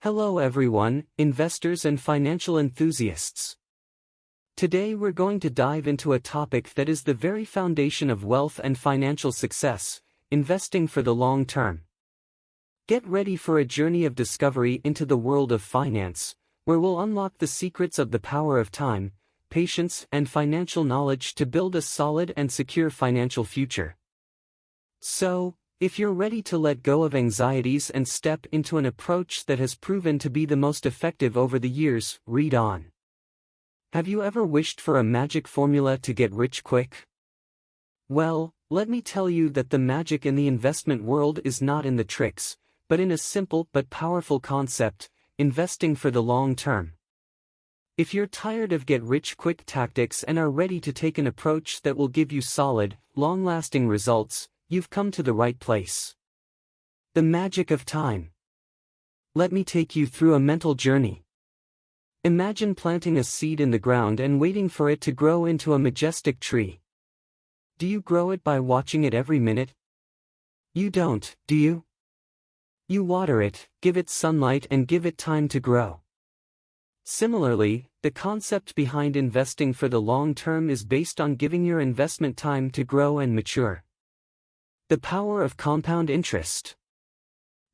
Hello everyone, investors and financial enthusiasts. Today we're going to dive into a topic that is the very foundation of wealth and financial success, investing for the long term. Get ready for a journey of discovery into the world of finance, where we'll unlock the secrets of the power of time, patience, and financial knowledge to build a solid and secure financial future. So, if you're ready to let go of anxieties and step into an approach that has proven to be the most effective over the years, read on. Have you ever wished for a magic formula to get rich quick? Well, let me tell you that the magic in the investment world is not in the tricks, but in a simple but powerful concept: investing for the long term. If you're tired of get-rich-quick tactics and are ready to take an approach that will give you solid, long-lasting results, you've come to the right place. The magic of time. Let me take you through a mental journey. Imagine planting a seed in the ground and waiting for it to grow into a majestic tree. Do you grow it by watching it every minute? You don't, do you? You water it, give it sunlight, and give it time to grow. Similarly, the concept behind investing for the long term is based on giving your investment time to grow and mature. The power of compound interest.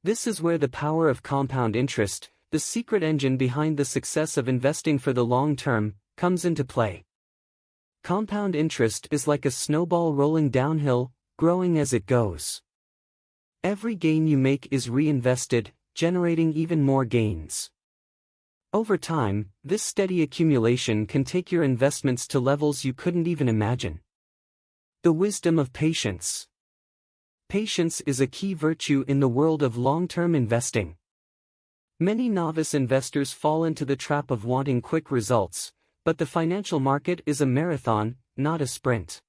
This is where the power of compound interest, the secret engine behind the success of investing for the long term, comes into play. Compound interest is like a snowball rolling downhill, growing as it goes. Every gain you make is reinvested, generating even more gains. Over time, this steady accumulation can take your investments to levels you couldn't even imagine. The wisdom of patience. Patience is a key virtue in the world of long-term investing. Many novice investors fall into the trap of wanting quick results, but the financial market is a marathon, not a sprint.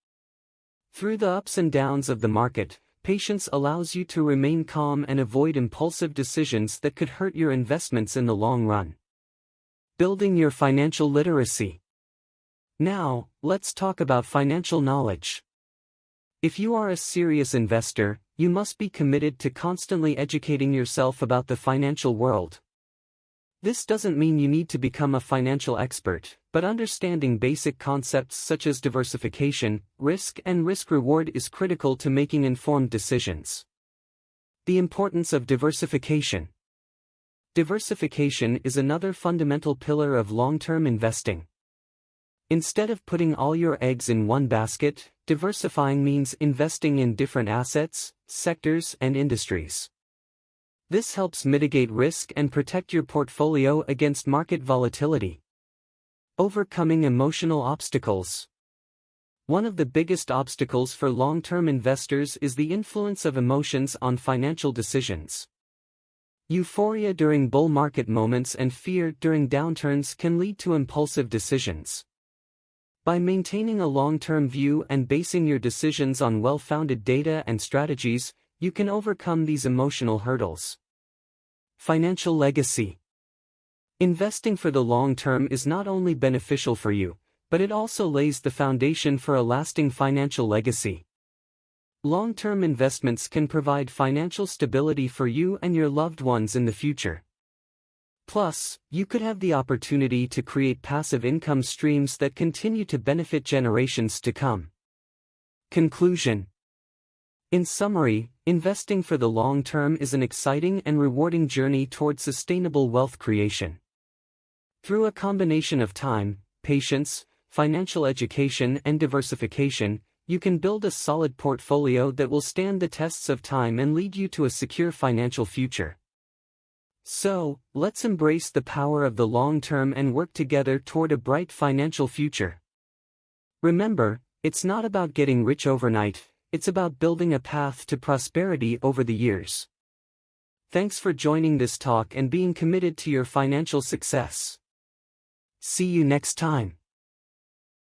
Through the ups and downs of the market, patience allows you to remain calm and avoid impulsive decisions that could hurt your investments in the long run. Building your financial literacy. Now, let's talk about financial knowledge. If you are a serious investor, you must be committed to constantly educating yourself about the financial world. This doesn't mean you need to become a financial expert, but understanding basic concepts such as diversification, risk, and risk-reward is critical to making informed decisions. The importance of diversification. Diversification is another fundamental pillar of long-term investing. Instead of putting all your eggs in one basket, diversifying means investing in different assets, sectors, and industries. This helps mitigate risk and protect your portfolio against market volatility. Overcoming emotional obstacles. One of the biggest obstacles for long-term investors is the influence of emotions on financial decisions. Euphoria during bull market moments and fear during downturns can lead to impulsive decisions. By maintaining a long-term view and basing your decisions on well-founded data and strategies, you can overcome these emotional hurdles. Financial legacy. Investing for the long term is not only beneficial for you, but it also lays the foundation for a lasting financial legacy. Long-term investments can provide financial stability for you and your loved ones in the future. Plus, you could have the opportunity to create passive income streams that continue to benefit generations to come. Conclusion. In summary, investing for the long term is an exciting and rewarding journey towards sustainable wealth creation. Through a combination of time, patience, financial education, and diversification, you can build a solid portfolio that will stand the tests of time and lead you to a secure financial future. So, let's embrace the power of the long term and work together toward a bright financial future. Remember, it's not about getting rich overnight, it's about building a path to prosperity over the years. Thanks for joining this talk and being committed to your financial success. See you next time.